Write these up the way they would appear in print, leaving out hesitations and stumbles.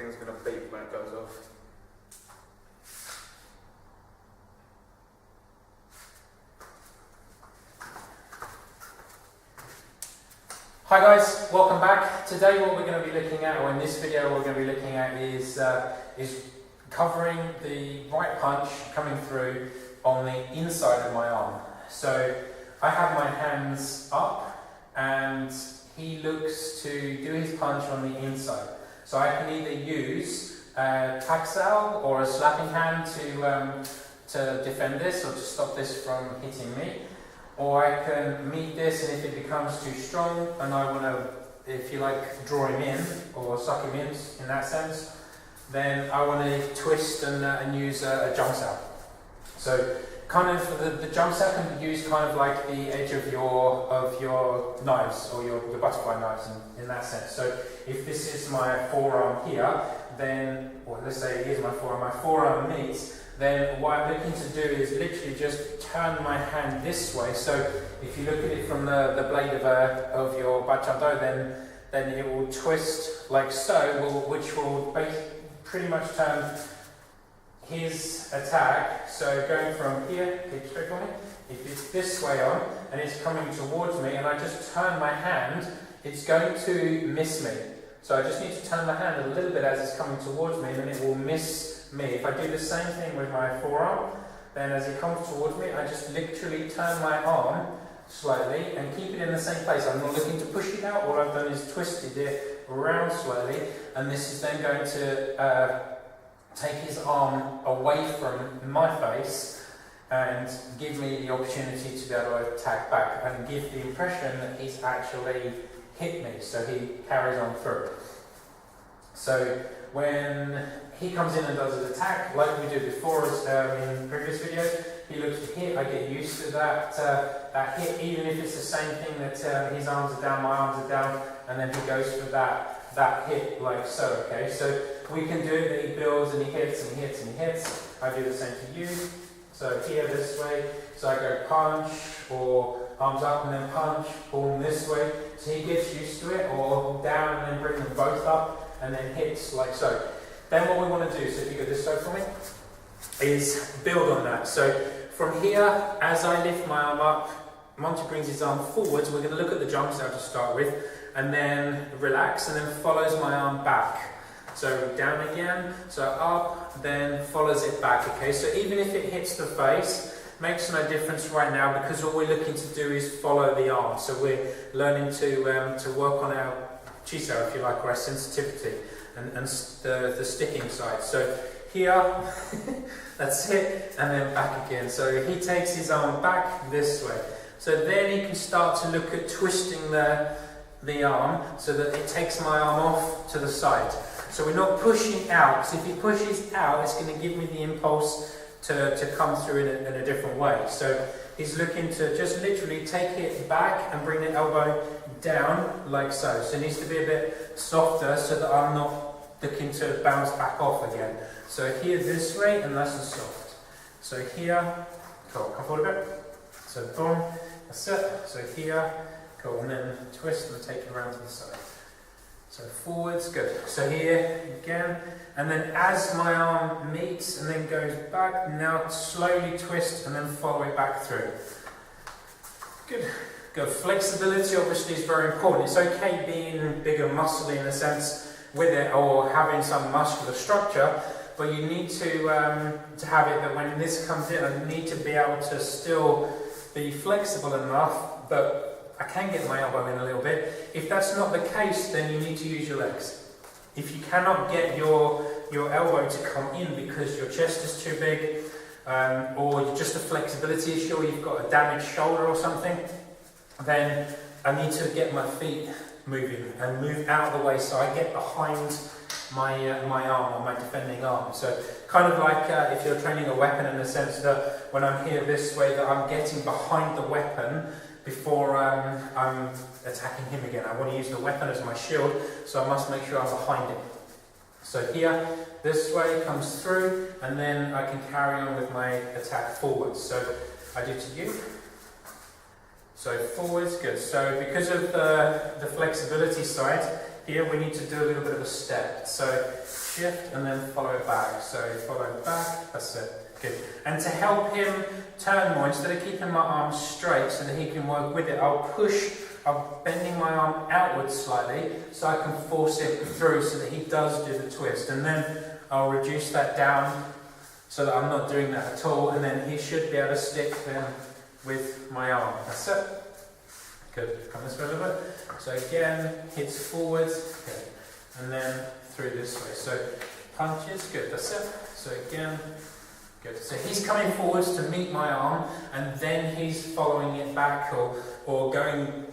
thing's going to beep when it goes off. Hi guys, welcome back. Today what we're going to be looking at, or in this video what we're going to be looking at is covering the right punch coming through on the inside of my arm. So I have my hands up and he looks to do his punch on the inside. So I can either use a taxal or a slapping hand to defend this or to stop this from hitting me. Or I can meet this, and if it becomes too strong and I want to, if you like, draw him in or suck him in that sense, then I want to twist and use a jump out. So kind of the jump out can be used kind of like the edge of your knives or your butterfly knives in that sense. So if this is my forearm here, then, or let's say here's my forearm meets, then what I'm looking to do is literally just turn my hand this way. So if you look at it from the blade of your bachando, then it will twist like so, which will pretty much turn his attack. So going from here, keep straight on me, if it's this way on and it's coming towards me and I just turn my hand, it's going to miss me. So I just need to turn my hand a little bit as it's coming towards me, and then it will miss me. If I do the same thing with my forearm, then as it comes towards me, I just literally turn my arm slightly and keep it in the same place. I'm not looking to push it out. All I've done is twisted it around slightly, and this is then going to take his arm away from my face and give me the opportunity to be able to attack back and give the impression that he's actually hit me, so he carries on through. So when he comes in and does an attack, like we did before in previous videos, he looks to hit, I get used to that hit, even if it's the same thing that his arms are down, my arms are down, and then he goes for that hit like so, okay? So we can do it that he builds and he hits and he hits and he hits. I do the same to you. So here this way, so I go punch, or arms up and then punch, boom this way. So he gets used to it, or down and then bring them both up and then hits like so. Then what we want to do, so if you go this side for me, is build on that. So from here, as I lift my arm up, Monty brings his arm forwards, we're going to look at the jumps out to start with, and then relax, and then follows my arm back. So down again, so up, then follows it back, okay? So even if it hits the face, makes no difference right now, because all we're looking to do is follow the arm. So we're learning to work on our chiso, if you like, or our sensitivity and the sticking side. So here, that's it, and then back again. So he takes his arm back this way. So then he can start to look at twisting the arm so that it takes my arm off to the side. So we're not pushing out, because if he pushes out, it's going to give me the impulse to come through in a different way. So he's looking to just literally take it back and bring the elbow down like so. So it needs to be a bit softer so that I'm not looking to bounce back off again. So here this way and nice and soft. So here, cool, come forward a bit. So boom, that's it. So here, cool, and then twist and take it around to the side. So forwards, good. So here again, and then as my arm meets and then goes back, now slowly twist and then follow it back through. Good. Good. Flexibility obviously is very important. It's okay being big and muscly in a sense with it, or having some muscular structure, but you need to have it that when this comes in, I need to be able to still be flexible enough, but I can get my elbow in a little bit. If that's not the case, then you need to use your legs. If you cannot get your elbow to come in because your chest is too big, or just a flexibility issue, or you've got a damaged shoulder or something, then I need to get my feet moving and move out of the way so I get behind my arm, or my defending arm. So kind of like if you're training a weapon, in the sense that when I'm here this way, that I'm getting behind the weapon before I'm attacking him again. I want to use the weapon as my shield, so I must make sure I'm behind it. So here, this way comes through, and then I can carry on with my attack forwards. So I do to you. So forwards, good. So because of the flexibility side, here we need to do a little bit of a step. So shift and then follow back. So follow back, that's it. Good. And to help him turn more, instead of keeping my arm straight so that he can work with it, I'm bending my arm outwards slightly so I can force it through so that he does do the twist. And then I'll reduce that down so that I'm not doing that at all. And then he should be able to stick then with my arm. That's it. Good. Come this way a little bit. So again, hits forwards. Good. And then through this way. So punches. Good. That's it. So again. Good. So he's coming forwards to meet my arm, and then he's following it back or going,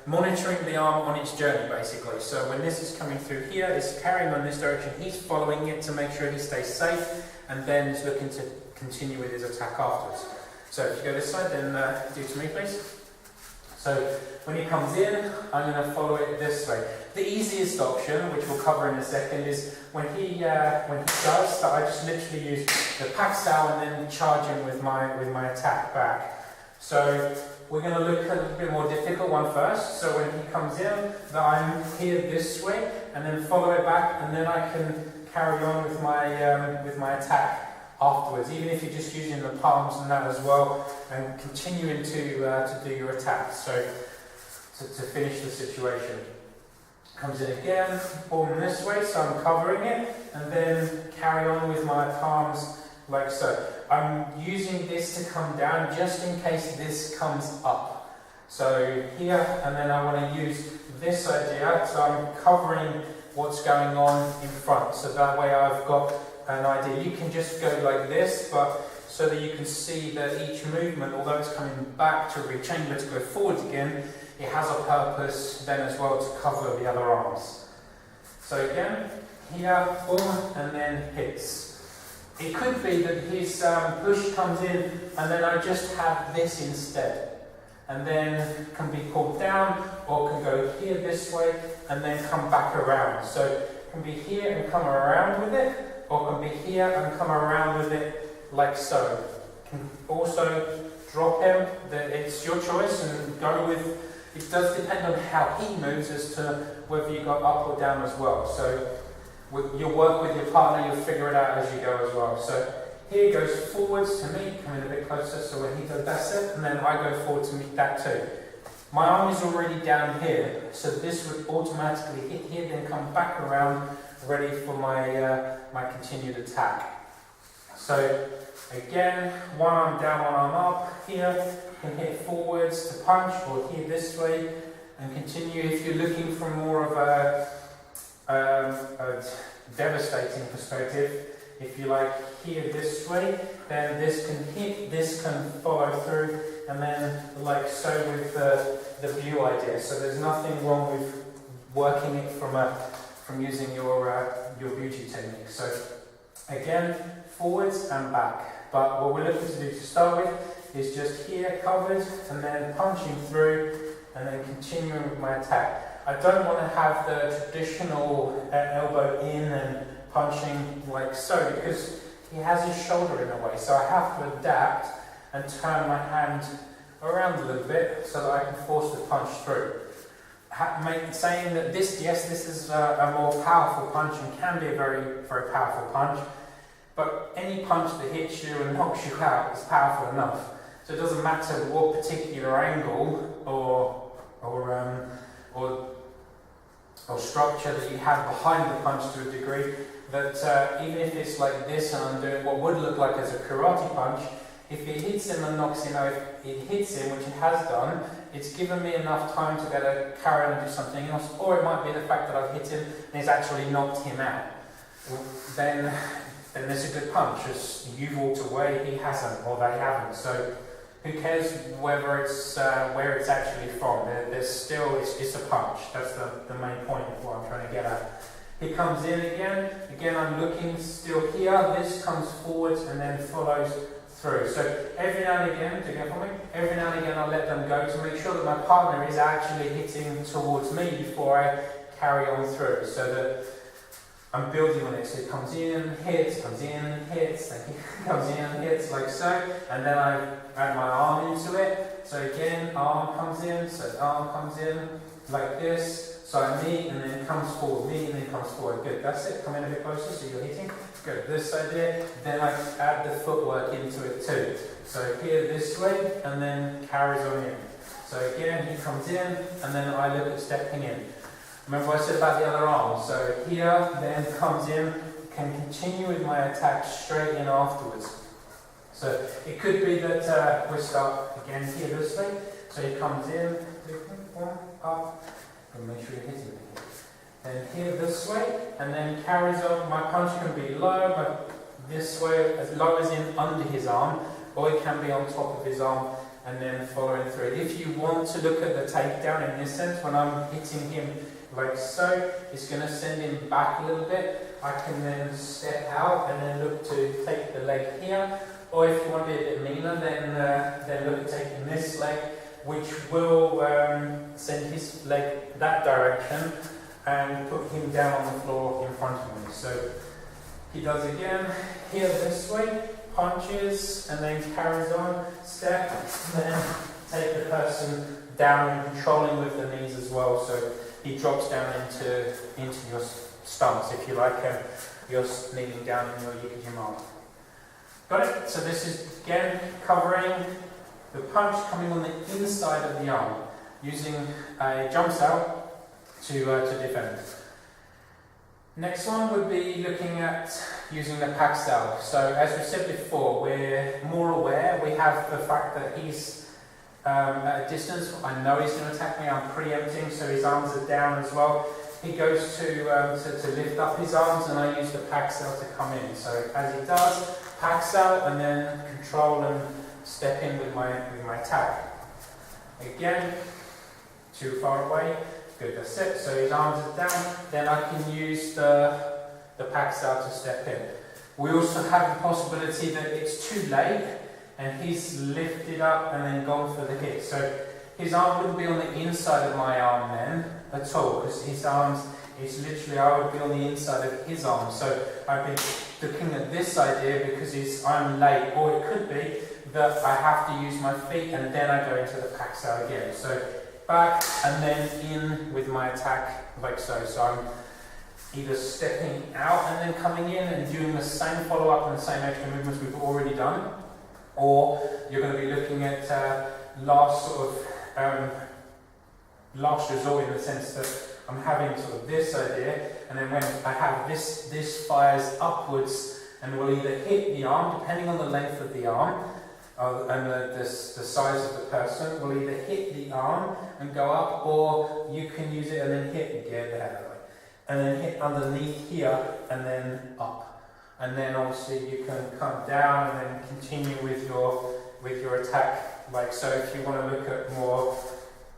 monitoring the arm on its journey basically. So when this is coming through here, it's carrying on this direction, he's following it to make sure he stays safe, and then is looking to continue with his attack afterwards. So if you go this side, then do to me please. So when he comes in, I'm going to follow it this way. The easiest option, which we'll cover in a second, is when he does, that I just literally use the pak sao and then charge him with my attack back. So we're going to look at a little bit more difficult one first. So when he comes in, that I'm here this way, and then follow it back, and then I can carry on with my attack afterwards, even if you're just using the palms and that as well, and continuing to do your attack. So to finish the situation. Comes in again, boom this way, so I'm covering it, and then carry on with my palms like so. I'm using this to come down just in case this comes up. So here, and then I want to use this idea, so I'm covering what's going on in front, so that way I've got an idea. You can just go like this, but so that you can see that each movement, although it's coming back to rechamber to go forwards again, it has a purpose then as well to cover the other arms. So again, here, boom, and then hits. It could be that his push comes in and then I just have this instead. And then can be pulled down, or can go here this way and then come back around. So it can be here and come around with it, or can be here and come around with it like so. Can also drop him, it's your choice, and go with. It does depend on how he moves as to whether you go up or down as well. So you'll work with your partner, you'll figure it out as you go as well. So here goes forwards to me, coming a bit closer, so when he does that's it, and then I go forward to meet that too. My arm is already down here, so this would automatically hit here, then come back around, ready for my my continued attack. So again, one arm down, one arm up here. Can hit forwards to punch, or here this way, and continue. If you're looking for more of a devastating perspective, if you like here this way, then this can hit, this can follow through, and then like so with the view idea. So there's nothing wrong with working it from using your beauty technique. So again, forwards and back. But what we're looking to do to start with is just here covered, and then punching through, and then continuing with my attack. I don't want to have the traditional elbow in and punching like so, because he has his shoulder in a way, so I have to adapt and turn my hand around a little bit so that I can force the punch through. Saying that this is a more powerful punch and can be a very, very powerful punch, but any punch that hits you and knocks you out is powerful enough. So it doesn't matter what particular angle or structure that you have behind the punch to a degree, that even if it's like this and I'm doing what would look like as a karate punch, if it hits him and knocks him out, if it hits him, which it has done, it's given me enough time to be able to carry on and do something else, or it might be the fact that I've hit him and it's actually knocked him out. Then there's a good punch. As you've walked away, he hasn't, or they haven't. So who cares whether it's where it's actually from? There's still it's a punch. That's the main point of what I'm trying to get at. He comes in again. Again, I'm looking still here. This comes forwards and then follows through. So every now and again, do you get for me? Every now and again, I'll let them go to make sure that my partner is actually hitting towards me before I carry on through. So that I'm building on it, so it comes in, hits, comes in, hits, then comes in, hits, like so, and then I add my arm into it. So again, arm comes in, so arm comes in, like this. So I meet and then comes forward, meet and then comes forward. Good, that's it. Come in a bit closer so you're hitting. Good, this side there. Then I add the footwork into it too. So here this way and then carries on in. So again, he comes in and then I look at stepping in. Remember what I said about the other arm? So here, then comes in, can continue with my attack straight in afterwards. So it could be that we start again here this way. So he comes in, up, and make sure you're hitting it. And here this way, and then carries on. My punch can be low, but this way, as low as in under his arm, or it can be on top of his arm and then following through. If you want to look at the takedown in this sense, when I'm hitting him like so, it's going to send him back a little bit. I can then step out and then look to take the leg here. Or if you want to be a bit meaner, then look at taking this leg, which will send his leg that direction and put him down on the floor in front of me. So he does again, here this way, punches, and then carries on, step, and then take the person down and controlling with the knees as well. So he drops down into your stance, if you like, and you're kneeling down in your yukijima. Got it? So this is, again, covering the punch coming on the inside of the arm, using a jump out to defend. Next one would be looking at using the pack style. So as we said before, we're more aware. We have the fact that he's at a distance. I know he's going to attack me. I'm preempting, so his arms are down as well. He goes to lift up his arms, and I use the pack style to come in. So as he does, packs out and then control and step in with my attack. Again, too far away. Good, that's it. So his arms are down. Then I can use the packs out to step in. We also have the possibility that it's too late and he's lifted up and then gone for the hit. So his arm wouldn't be on the inside of my arm then at all, because his arms, it's literally, I would be on the inside of his arm. So I've been looking at this idea because I'm late, or it could be that I have to use my feet and then I go into the packs out again. So back and then in with my attack like so. So I'm either stepping out and then coming in and doing the same follow-up and the same extra movements we've already done, or you're going to be looking at last resort, in the sense that I'm having sort of this idea, and then when I have this fires upwards and will either hit the arm, depending on the length of the arm and the size of the person, will either hit the arm and go up, or you can use it and then hit again the head, and then hit underneath here and then up. And then obviously you can come down and then continue with your attack like so, if you want to look at more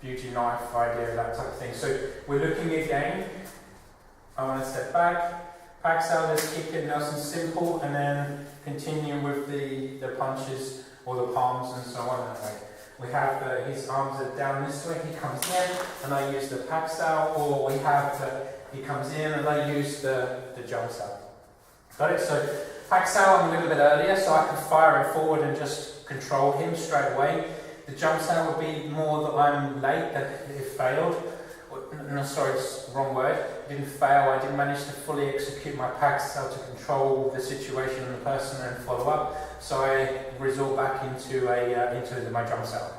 beauty knife idea, that type of thing. So we're looking again. I want to step back, packs out, let's kick it nice and simple, and then continue with the punches or the palms and so on that way. We have his arms are down this way, he comes in and I use the packs out, or we have he comes in and I use the jumps out. Got it? So packs out I'm a little bit earlier, so I can fire it forward and just control him straight away. The jump out would be more that I'm late, that it failed. No, sorry, it's the wrong word. It didn't fail, I didn't manage to fully execute my packs out to control the situation and the person and follow up. So I resort back into my jump out.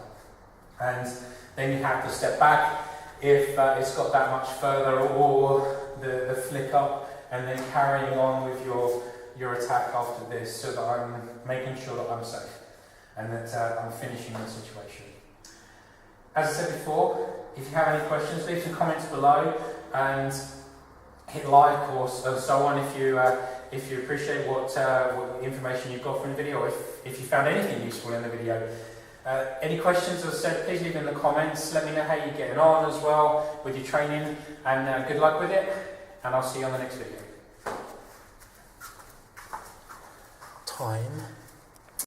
And then you have to step back if it's got that much further, or the flick up, and then carrying on with your attack after this, so that I'm making sure that I'm safe and that I'm finishing the situation. As I said before, if you have any questions, leave some comments below and hit like or so on if you appreciate what information you've got from the video, or if you found anything useful in the video. Any questions, as I said, please leave in the comments. Let me know how you're getting on as well with your training, and good luck with it, and I'll see you on the next video. Time.